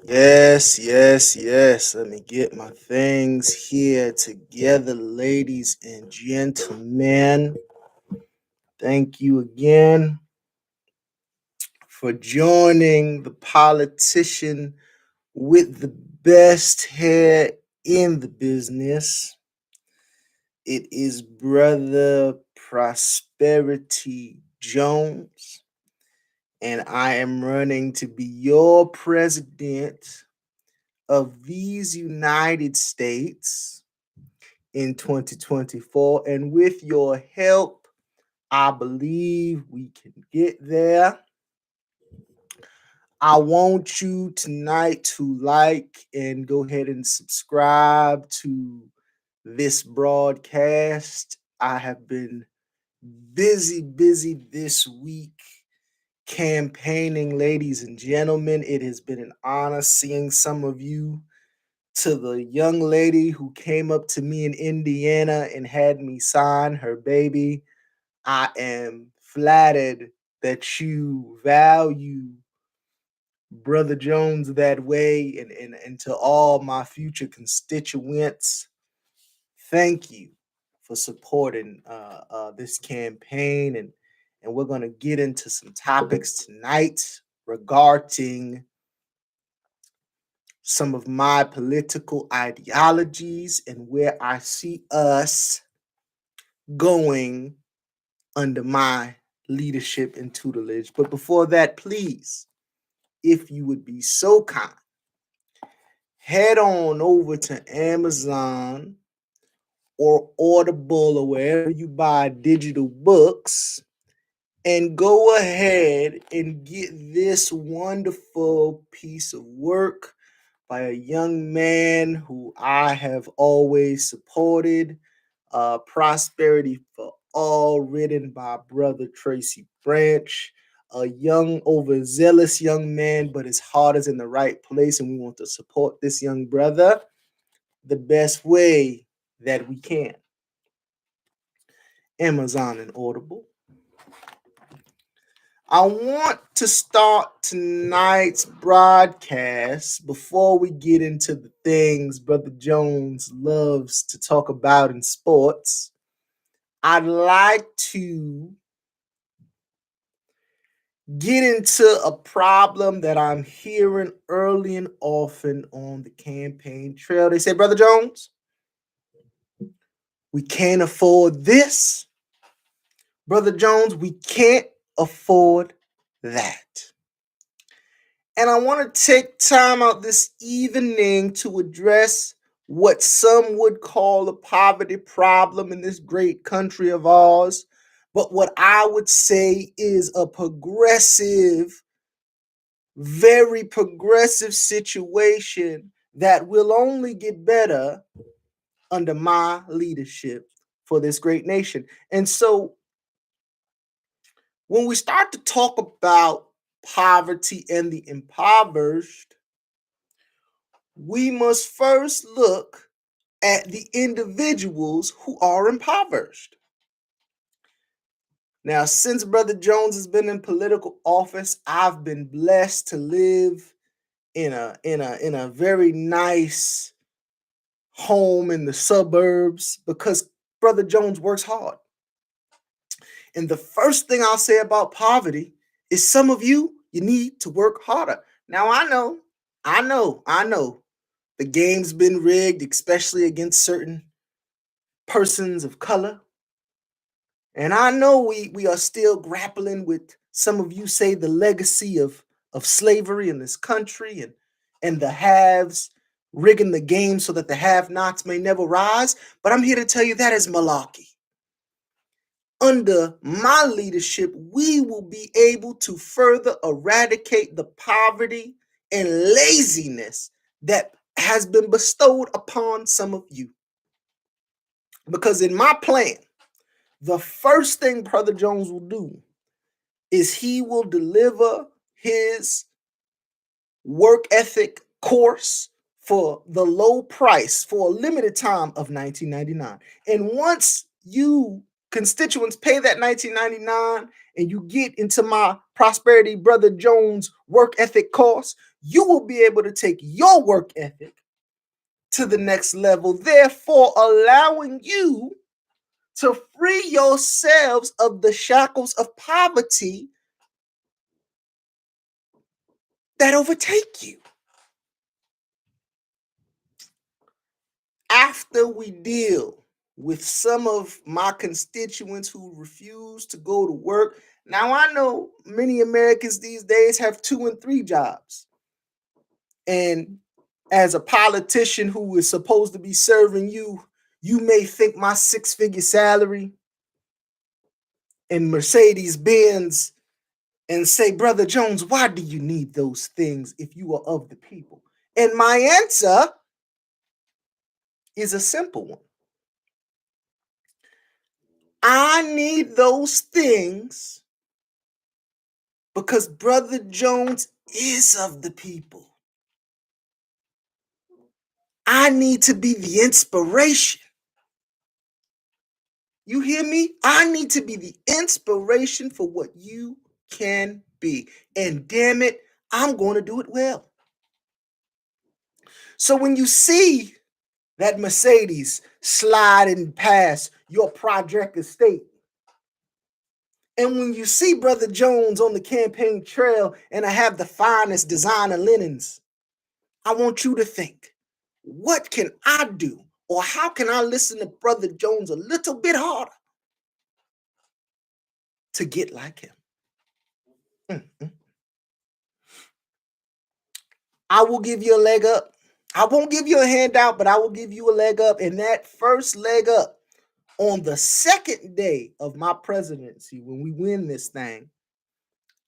Yes. Let me get my things here together, ladies and gentlemen. Thank you again for joining the politician with the best hair in the business. It is Brother Prosperity Jones, and I am running to be your president of these United States in 2024. And with your help, I believe we can get there. I want you tonight to like and go ahead and subscribe to this broadcast. I have been busy this week campaigning, ladies and gentlemen. It has been an honor seeing some of you. To the young lady who came up to me in Indiana and had me sign her baby, I am flattered that you value Brother Jones that way. And to all my future constituents, thank you for supporting this campaign. And we're going to get into some topics tonight regarding some of my political ideologies and where I see us going under my leadership and tutelage. But before that, please, if you would be so kind, head on over to Amazon or Audible or wherever you buy digital books and go ahead and get this wonderful piece of work by a young man who I have always supported, Prosperity for All, written by Brother Tracy Branch, a young, overzealous young man, but his heart is in the right place, and we want to support this young brother the best way that we can. Amazon and Audible. I want to start tonight's broadcast before we get into the things Brother Jones loves to talk about in sports. I'd like to get into a problem that I'm hearing early and often on the campaign trail. They say, Brother Jones, we can't afford this. Brother Jones, we can't afford that. And I want to take time out this evening to address what some would call a poverty problem in this great country of ours, but what I would say is a progressive, very progressive situation that will only get better under my leadership for this great nation. And so when we start to talk about poverty and the impoverished, we must first look at the individuals who are impoverished. Now, since Brother Jones has been in political office, I've been blessed to live in a very nice home in the suburbs because Brother Jones works hard. And the first thing I'll say about poverty is some of you need to work harder. Now, I know the game's been rigged, especially against certain persons of color. And I know we are still grappling with, some of you say, the legacy of slavery in this country and the haves rigging the game so that the have-nots may never rise. But I'm here to tell you that is malarkey. Under my leadership, we will be able to further eradicate the poverty and laziness that has been bestowed upon some of you. Because in my plan, the first thing Brother Jones will do is he will deliver his work ethic course for the low price for a limited time of $19.99. And once you constituents pay that $19.99 and you get into my Prosperity Brother Jones work ethic course, you will be able to take your work ethic to the next level, therefore allowing you to free yourselves of the shackles of poverty that overtake you. After we deal with some of my constituents who refuse to go to work, now I know many Americans these days have 2 and 3 jobs. And as a politician who is supposed to be serving you, you may think my 6-figure salary and Mercedes Benz and say, Brother Jones, why do you need those things if you are of the people? And my answer is a simple one. I need those things because Brother Jones is of the people. I need to be the inspiration. You hear me? I need to be the inspiration for what you can be. And damn it, I'm going to do it well. So when you see that Mercedes sliding past your project estate, and when you see Brother Jones on the campaign trail and I have the finest designer linens, I want you to think, what can I do? Or how can I listen to Brother Jones a little bit harder to get like him? Mm-hmm. I will give you a leg up. I won't give you a handout, but I will give you a leg up. And that first leg up on the second day of my presidency, when we win this thing,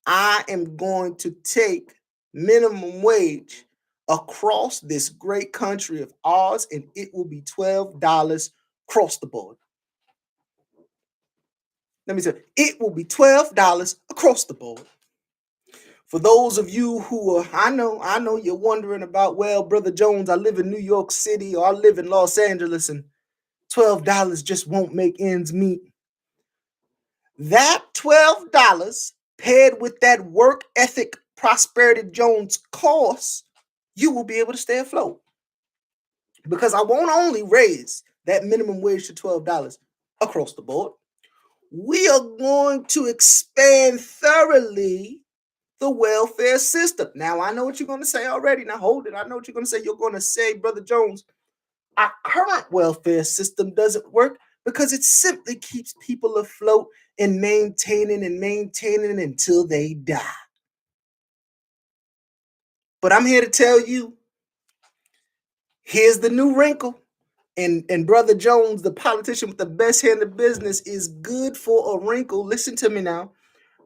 I am going to take minimum wage across this great country of ours, and it will be $12 across the board. Let me say, it will be $12 across the board. For those of you who are, I know you're wondering about, well, Brother Jones, I live in New York City or I live in Los Angeles and $12 just won't make ends meet. That $12 paired with that work ethic Prosperity Jones course, you will be able to stay afloat. Because I won't only raise that minimum wage to $12 across the board, we are going to expand thoroughly the welfare system. Now, I know what you're going to say already. Now, hold it. I know what you're going to say. You're going to say, Brother Jones, our current welfare system doesn't work because it simply keeps people afloat and maintaining until they die. But I'm here to tell you, here's the new wrinkle. And Brother Jones, the politician with the best hand in business, is good for a wrinkle. Listen to me now.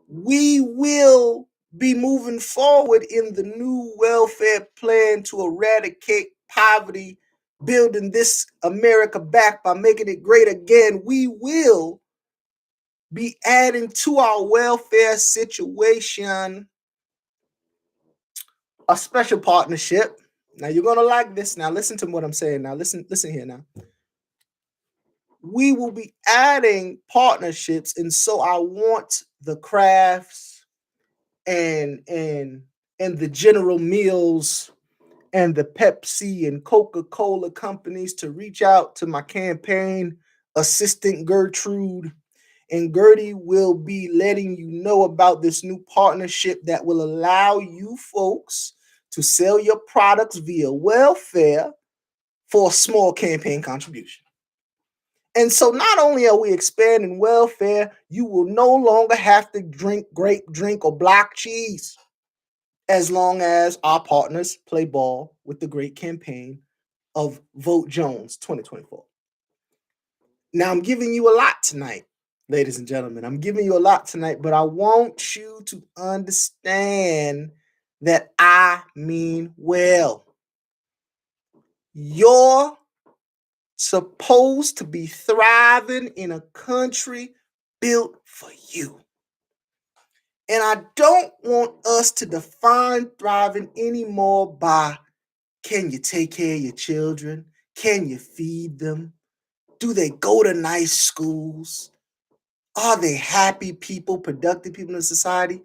We will be moving forward in the new welfare plan to eradicate poverty, building this America back by making it great again. We will be adding to our welfare situation a special partnership. Now you're gonna like this. Now listen to what I'm saying. Now listen here now. We will be adding partnerships, and so I want the crafts and the General Mills and the Pepsi and Coca-Cola companies to reach out to my campaign assistant Gertrude, and Gertie will be letting you know about this new partnership that will allow you folks to sell your products via welfare for a small campaign contribution. And so not only are we expanding welfare, you will no longer have to drink grape drink or block cheese as long as our partners play ball with the great campaign of Vote Jones 2024. Now, I'm giving you a lot tonight, ladies and gentlemen. I'm giving you a lot tonight, but I want you to understand that I mean well. You're supposed to be thriving in a country built for you. And I don't want us to define thriving anymore by, can you take care of your children? Can you feed them? Do they go to nice schools? Are they happy people, productive people in society?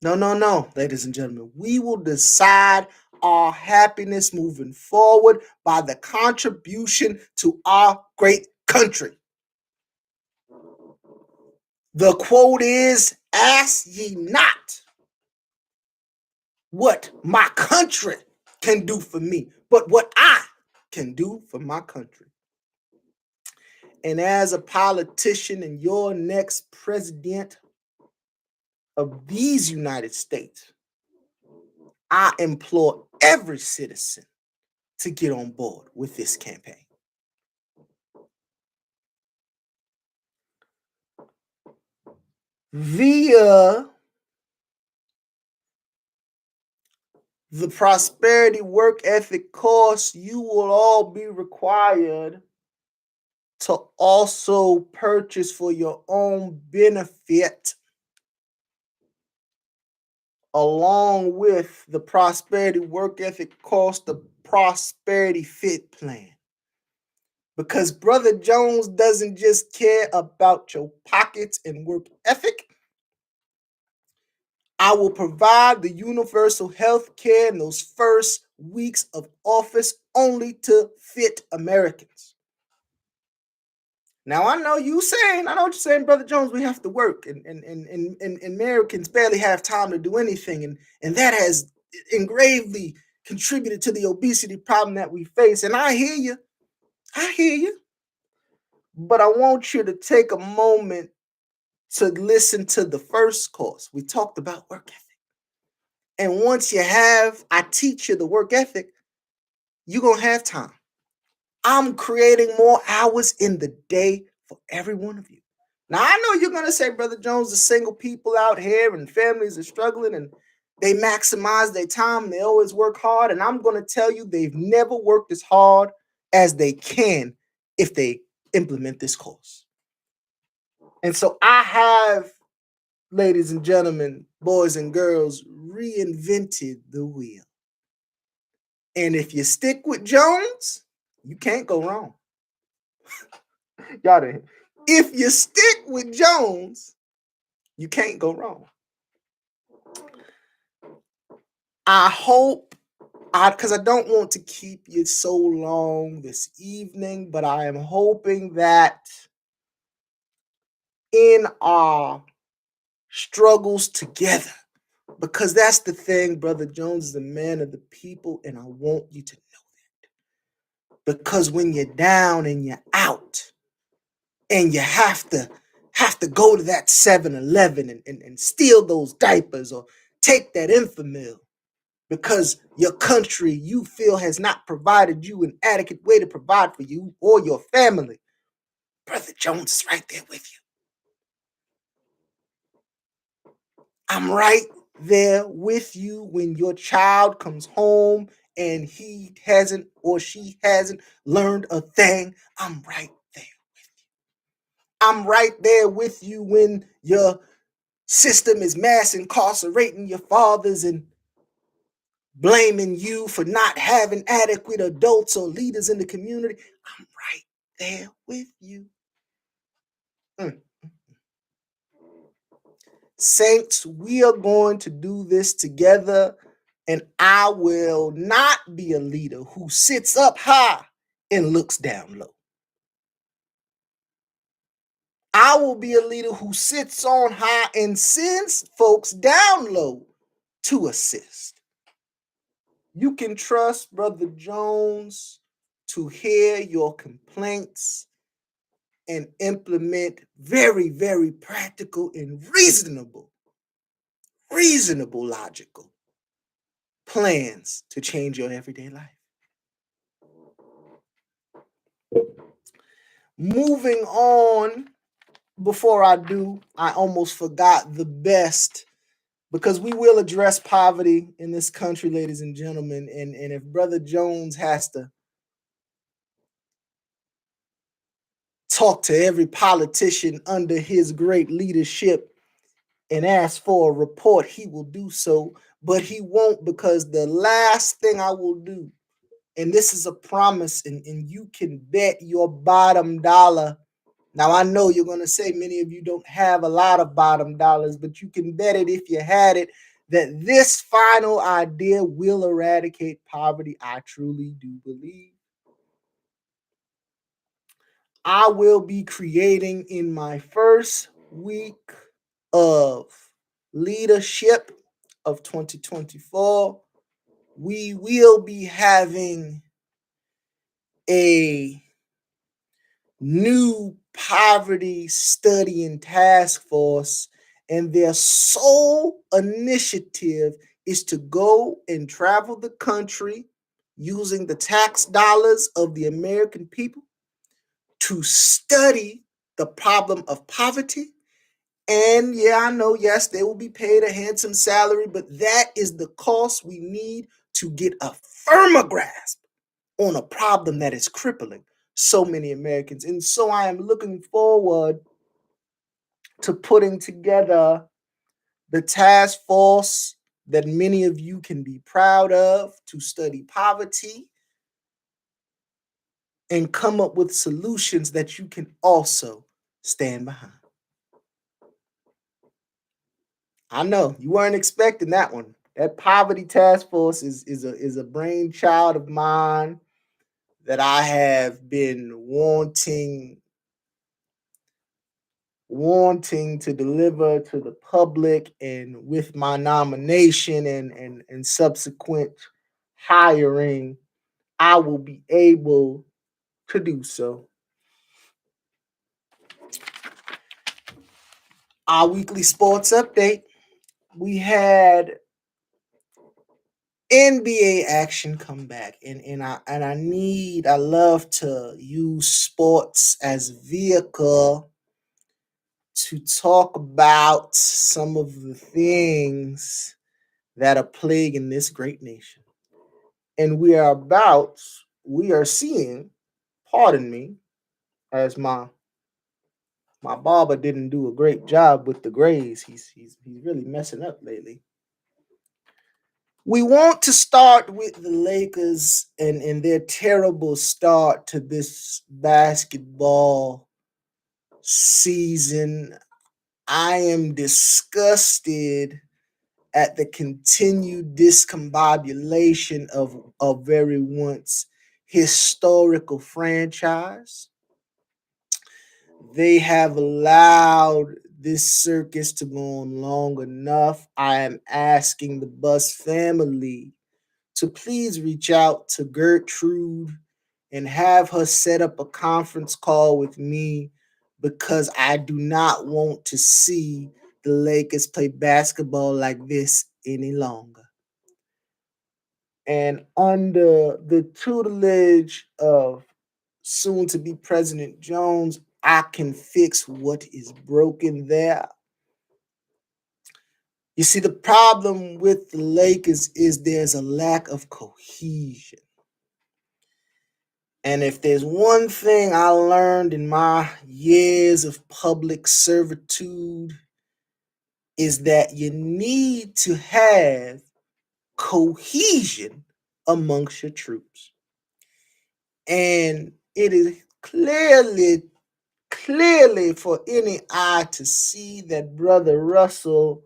No, no, no, ladies and gentlemen. We will decide our happiness moving forward by the contribution to our great country. The quote is, ask ye not what my country can do for me, but what I can do for my country. And as a politician and your next president of these United States, I implore every citizen to get on board with this campaign. Via the prosperity work ethic course, you will all be required to also purchase for your own benefit, along with the prosperity work ethic course, the prosperity fit plan. Because Brother Jones doesn't just care about your pockets and work ethic. I will provide the universal health care in those first weeks of office only to fit Americans. Now, I know what you're saying, Brother Jones, we have to work, and Americans barely have time to do anything, and that has engravely contributed to the obesity problem that we face. And I hear you, but I want you to take a moment to listen to the first course. We talked about work ethic. And once I teach you the work ethic, you're going to have time. I'm creating more hours in the day for every one of you. Now, I know you're going to say, Brother Jones, the single people out here and families are struggling and they maximize their time. They always work hard. And I'm going to tell you, they've never worked as hard as they can if they implement this course. And so I have, ladies and gentlemen, boys and girls, reinvented the wheel. And if you stick with Jones, you can't go wrong. Y'all didn't. If you stick with Jones, you can't go wrong. I hope, because I don't want to keep you so long this evening, but I am hoping that in our struggles together, because that's the thing, Brother Jones is a man of the people, and I want you to know that. Because when you're down and you're out, and you have to go to that 7-Eleven and steal those diapers or take that Infamil because your country, you feel, has not provided you an adequate way to provide for you or your family, Brother Jones is right there with you. I'm right there with you when your child comes home and he hasn't or she hasn't learned a thing. I'm right there with you. I'm right there with you when your system is mass incarcerating your fathers and blaming you for not having adequate adults or leaders in the community. I'm right there with you. Saints, we are going to do this together, and I will not be a leader who sits up high and looks down low. I will be a leader who sits on high and sends folks down low to assist. You can trust Brother Jones to hear your complaints and implement very, very practical and reasonable, logical plans to change your everyday life. Moving on, before I do, I almost forgot the best, because we will address poverty in this country, ladies and gentlemen. And if Brother Jones has to talk to every politician under his great leadership and ask for a report, he will do so, but he won't, because the last thing I will do, and this is a promise, and you can bet your bottom dollar Now, I know you're going to say many of you don't have a lot of bottom dollars, but you can bet it if you had it that this final idea will eradicate poverty. I truly do believe. I will be creating in my first week of leadership of 2024. We will be having a new poverty studying task force, and their sole initiative is to go and travel the country using the tax dollars of the American people to study the problem of poverty. And yeah, I know, yes, they will be paid a handsome salary, but that is the cost we need to get a firmer grasp on a problem that is crippling so many Americans. And so I am looking forward to putting together the task force that many of you can be proud of to study poverty and come up with solutions that you can also stand behind. I know you weren't expecting that one. That poverty task force is a brainchild of mine that I have been wanting to deliver to the public, and with my nomination and subsequent hiring, I will be able to do so. Our weekly sports update. We had NBA action come back, and I love to use sports as vehicle to talk about some of the things that are plaguing this great nation. And we are seeing, pardon me, as my barber didn't do a great job with the grays. He's really messing up lately. We want to start with the Lakers and their terrible start to this basketball season. I am disgusted at the continued discombobulation of a very once historical franchise. They have allowed this circus to go on long enough. I am asking the Bus family to please reach out to Gertrude and have her set up a conference call with me, because I do not want to see the Lakers play basketball like this any longer. And under the tutelage of soon to be President Jones, I can fix what is broken there. You see, the problem with the Lakers is there's a lack of cohesion. And if there's one thing I learned in my years of public servitude, is that you need to have cohesion amongst your troops. And it is clearly for any eye to see that Brother Russell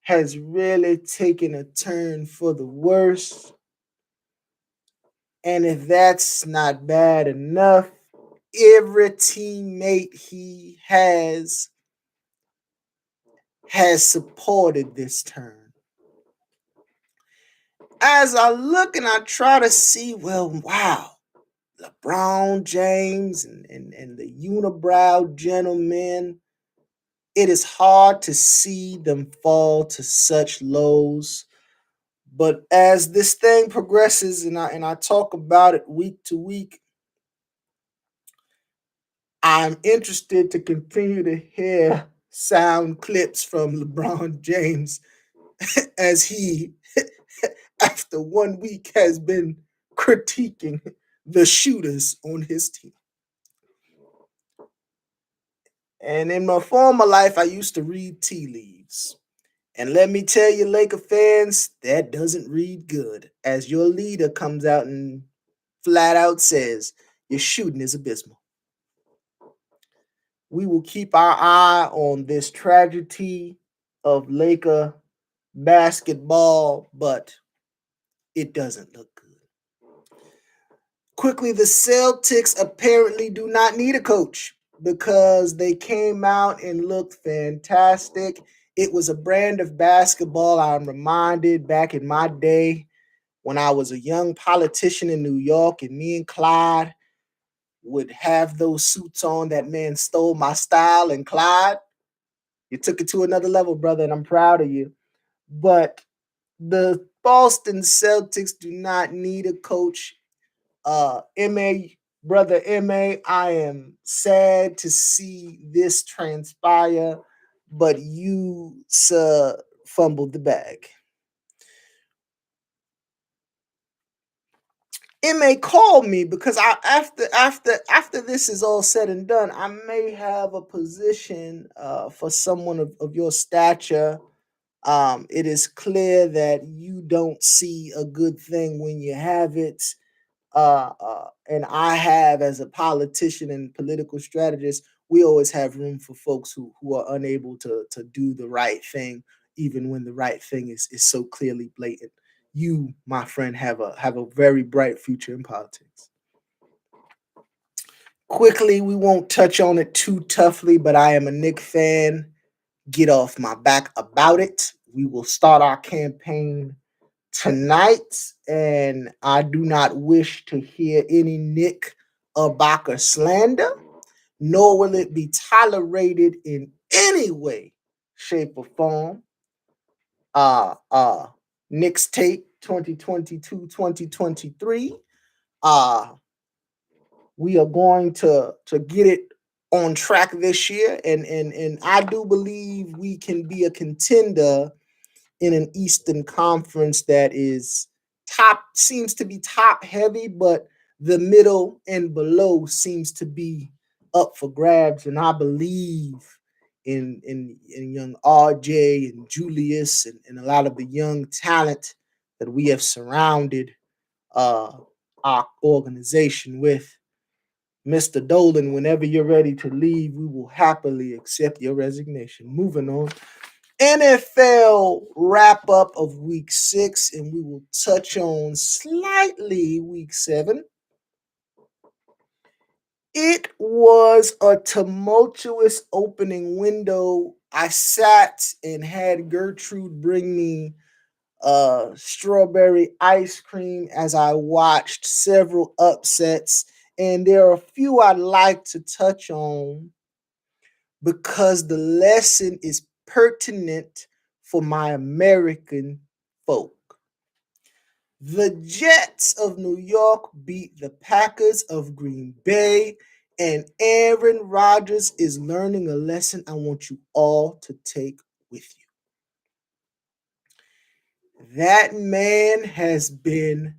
has really taken a turn for the worse. And if that's not bad enough, every teammate he has supported this turn. As I look and I try to see, well, wow, LeBron James and the unibrow gentlemen, it is hard to see them fall to such lows. But as this thing progresses and I talk about it week to week, I'm interested to continue to hear sound clips from LeBron James as he, after 1 week, has been critiquing the shooters on his team. And in my former life, I used to read tea leaves. And let me tell you, Laker fans, that doesn't read good, as your leader comes out and flat out says, your shooting is abysmal. We will keep our eye on this tragedy of Laker basketball, but it doesn't look good. Quickly, the Celtics apparently do not need a coach because they came out and looked fantastic. It was a brand of basketball I'm reminded back in my day when I was a young politician in New York, and me and Clyde would have those suits on. That man stole my style, and Clyde, you took it to another level, brother, and I'm proud of you. But the Boston Celtics do not need a coach. MA, brother MA, I am sad to see this transpire, but you, sir, fumbled the bag. MA called me because after this is all said and done, I may have a position for someone of your stature. It is clear that you don't see a good thing when you have it. And I have, as a politician and political strategist, we always have room for folks who are unable to do the right thing, even when the right thing is so clearly blatant. You, my friend, have a very bright future in politics. Quickly, we won't touch on it too toughly, but I am a Knick fan. Get off my back about it. We will start our campaign tonight, and I do not wish to hear any Nick Ibaka slander, nor will it be tolerated in any way, shape, or form. Uh uh Nick's Tape 2022-2023. Uh we are going to get it on track this year, and I do believe we can be a contender in an Eastern Conference that is seems to be top heavy, but the middle and below seems to be up for grabs. And I believe in young RJ and Julius and a lot of the young talent that we have surrounded uh, our organization with. Mr. Dolan, whenever you're ready to leave, we will happily accept your resignation. Moving on. NFL wrap up of week 6, and we will touch on slightly week 7. It was a tumultuous opening window. I sat and had Gertrude bring me strawberry ice cream as I watched several upsets, and there are a few I'd like to touch on because the lesson is pertinent for my American folk. The Jets of New York beat the Packers of Green Bay, and Aaron Rodgers is learning a lesson I want you all to take with you. That man has been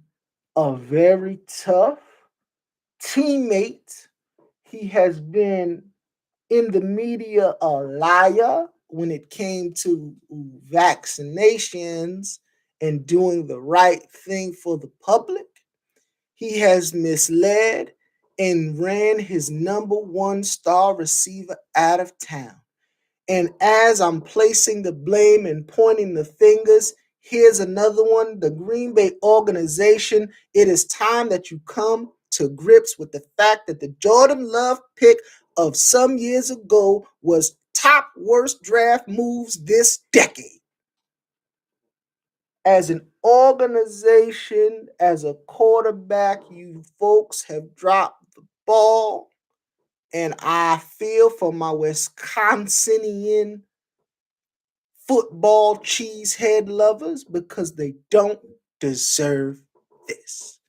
a very tough teammate. He has been in the media a liar when it came to vaccinations and doing the right thing for the public. He has misled and ran his number one star receiver out of town. And as I'm placing the blame and pointing the fingers, here's another one. The Green Bay organization, it is time that you come to grips with the fact that the Jordan Love pick of some years ago was top worst draft moves this decade. As an organization, as a quarterback, you folks have dropped the ball. And I feel for my Wisconsinian football cheesehead lovers because they don't deserve this.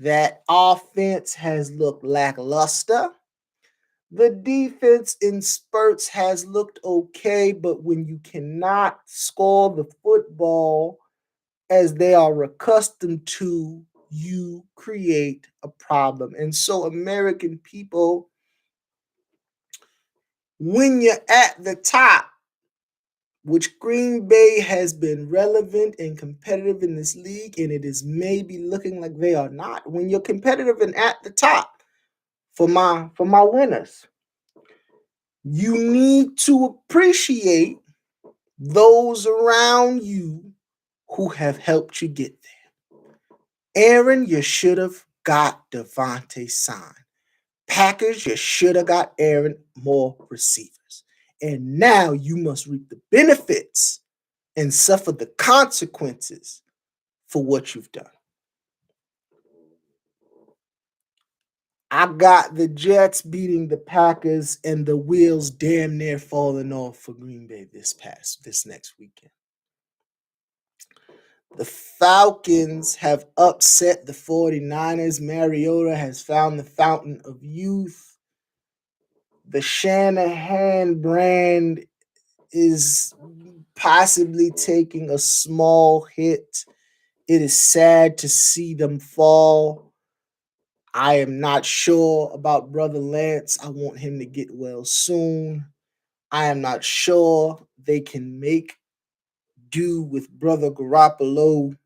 That offense has looked lackluster. The defense in spurts has looked okay, but when you cannot score the football as they are accustomed to, you create a problem. And so, American people, when you're at the top, which Green Bay has been relevant and competitive in this league, and it is maybe looking like they are not. When you're competitive and at the top, for my winners, You need to appreciate those around you who have helped you get there. Aaron, you should have got Devontae signed. Packers, you should have got Aaron more receivers. And now you must reap the benefits and suffer the consequences for what you've done. I got the Jets beating the Packers and the wheels damn near falling off for Green Bay this next weekend. The Falcons have upset the 49ers. Mariota has found the fountain of youth. The Shanahan brand is possibly taking a small hit. It is sad to see them fall. I am not sure about Brother Lance. I want him to get well soon. I am not sure they can make do with Brother Garoppolo.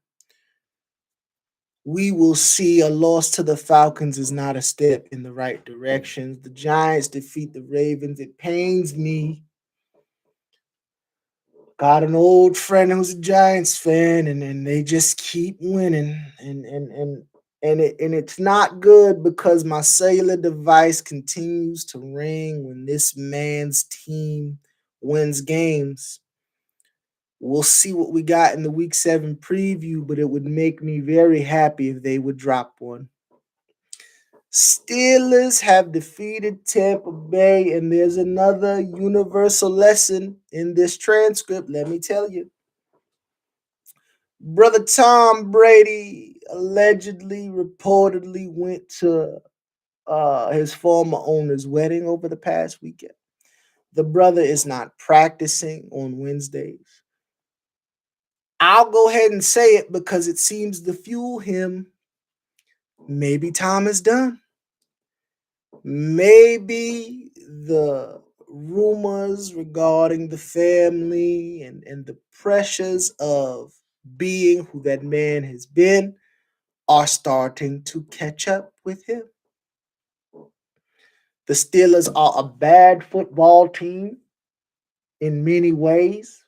We will see. A loss to the Falcons is not a step in the right direction. The Giants defeat the Ravens. It pains me. Got an old friend who's a Giants fan, and they just keep winning. And it's not good because my cellular device continues to ring when this man's team wins games. We'll see what we got in the week 7 preview, but it would make me very happy if they would drop one. Steelers have defeated Tampa Bay, and there's another universal lesson in this transcript, let me tell you. Brother Tom Brady allegedly, reportedly went to his former owner's wedding over the past weekend. The brother is not practicing on Wednesdays. I'll go ahead and say it because it seems to fuel him. Maybe Tom is done. Maybe the rumors regarding the family and the pressures of being who that man has been are starting to catch up with him. The Steelers are a bad football team in many ways.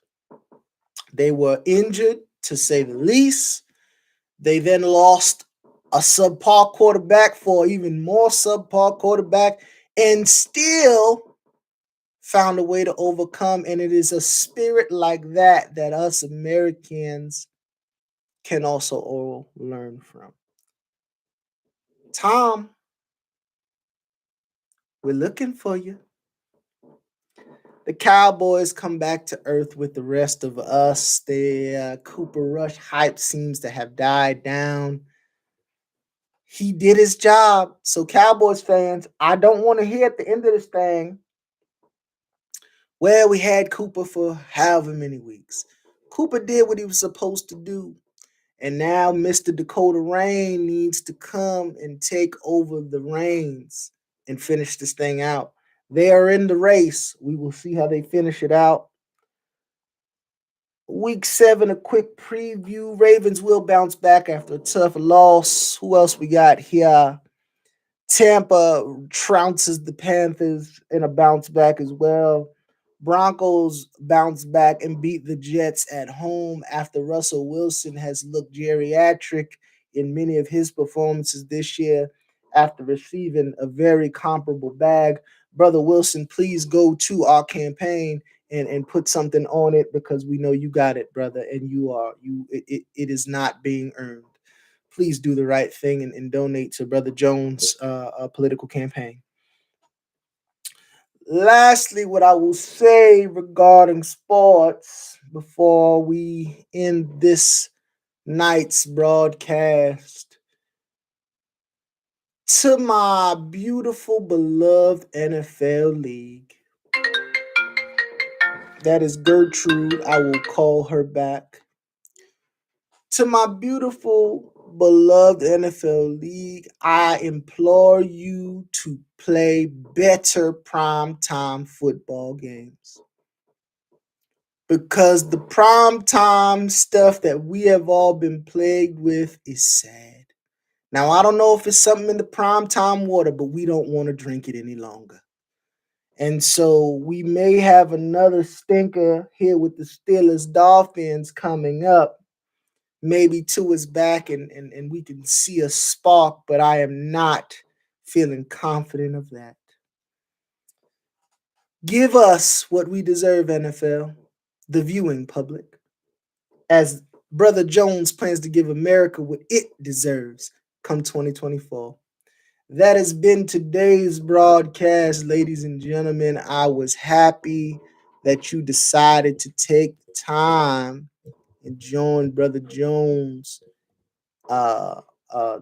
They were injured, to say the least. They then lost a subpar quarterback for even more subpar quarterback and still found a way to overcome. And it is a spirit like that that us Americans can also all learn from. Tom, we're looking for you. The Cowboys come back to earth with the rest of us. The Cooper Rush hype seems to have died down. He did his job. So, Cowboys fans, I don't want to hear at the end of this thing, well, we had Cooper for however many weeks. Cooper did what he was supposed to do. And now Mr. Dakota Rain needs to come and take over the reins and finish this thing out. They are in the race. We will see how they finish it out. Week 7, a quick preview. Ravens will bounce back after a tough loss. Who else we got here? Tampa trounces the Panthers in a bounce back as well. Broncos bounce back and beat the Jets at home after Russell Wilson has looked geriatric in many of his performances this year after receiving a very comparable bag. Brother Wilson, please go to our campaign and put something on it because we know you got it, brother, and it is not being earned. Please do the right thing and donate to Brother Jones' political campaign. Lastly, what I will say regarding sports before we end this night's broadcast, to my beautiful, beloved NFL league. That is Gertrude. I will call her back. To my beautiful, beloved NFL league, I implore you to play better primetime football games. Because the primetime stuff that we have all been plagued with is sad. Now, I don't know if it's something in the primetime water, but we don't want to drink it any longer. And so we may have another stinker here with the Steelers Dolphins coming up. Maybe two is back and we can see a spark, but I am not feeling confident of that. Give us what we deserve, NFL, the viewing public, as Brother Jones plans to give America what it deserves come 2024. That has been today's broadcast, ladies and gentlemen. I was happy that you decided to take time and join Brother Jones uh,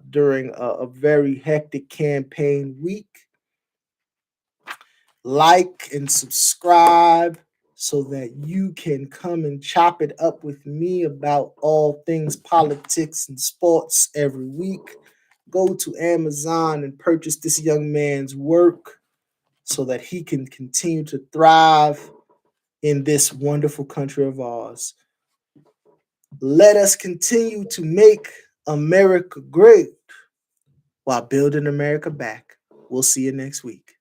during a very hectic campaign week. Like and subscribe so that you can come and chop it up with me about all things politics and sports every week. Go to Amazon and purchase this young man's work so that he can continue to thrive in this wonderful country of ours. Let us continue to make America great while building America back. We'll see you next week.